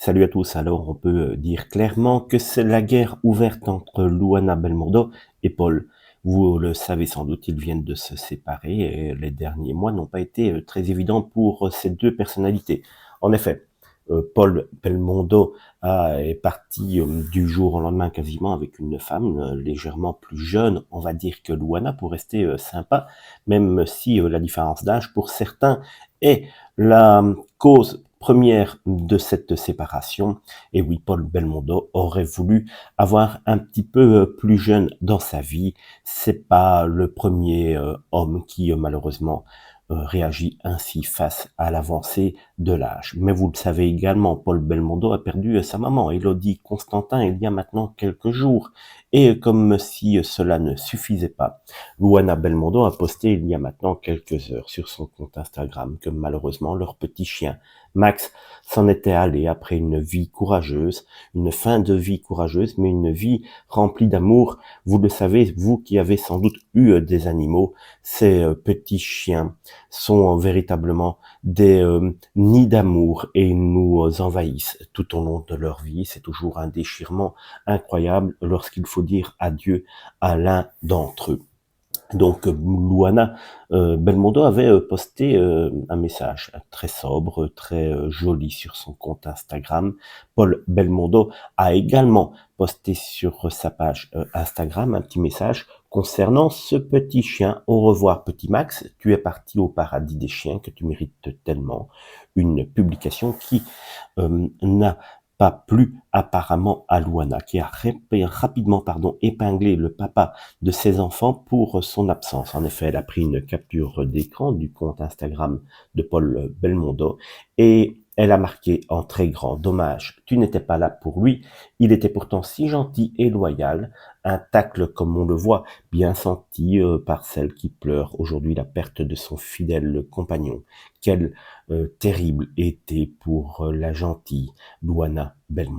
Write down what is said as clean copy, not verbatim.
Salut à tous. Alors, on peut dire clairement que c'est la guerre ouverte entre Luana Belmondo et Paul. Vous le savez sans doute, ils viennent de se séparer et les derniers mois n'ont pas été très évidents pour ces deux personnalités. En effet, Paul Belmondo est parti du jour au lendemain quasiment avec une femme légèrement plus jeune, on va dire que Luana, pour rester sympa, même si la différence d'âge pour certains est la cause première de cette séparation. Et oui, Paul Belmondo aurait voulu avoir un petit peu plus jeune dans sa vie. C'est pas le premier homme qui malheureusement réagit ainsi face à l'avancée de l'âge. Mais vous le savez également, Paul Belmondo a perdu sa maman, Élodie Constantin, il y a maintenant quelques jours. Et comme si cela ne suffisait pas, Luana Belmondo a posté il y a maintenant quelques heures sur son compte Instagram que malheureusement leur petit chien Max s'en était allé après une vie courageuse, une fin de vie courageuse, mais une vie remplie d'amour. Vous le savez, vous qui avez sans doute eu des animaux, ces petits chiens sont véritablement des nids d'amour et nous envahissent tout au long de leur vie. C'est toujours un déchirement incroyable lorsqu'il faut dire adieu à l'un d'entre eux. Donc Luana Belmondo avait posté un message très sobre, très joli sur son compte Instagram. Paul Belmondo a également posté sur sa page Instagram un petit message concernant ce petit chien. Au revoir petit Max, tu es parti au paradis des chiens que tu mérites tellement. Une publication qui n'a pas plu apparemment à Luana, qui a rapidement épinglé le papa de ses enfants pour son absence. En effet, elle a pris une capture d'écran du compte Instagram de Paul Belmondo et elle a marqué en très grand: dommage, tu n'étais pas là pour lui, il était pourtant si gentil et loyal. Un tacle comme on le voit, bien senti par celle qui pleure aujourd'hui la perte de son fidèle compagnon. Quel terrible été pour la gentille Luana Belmondo.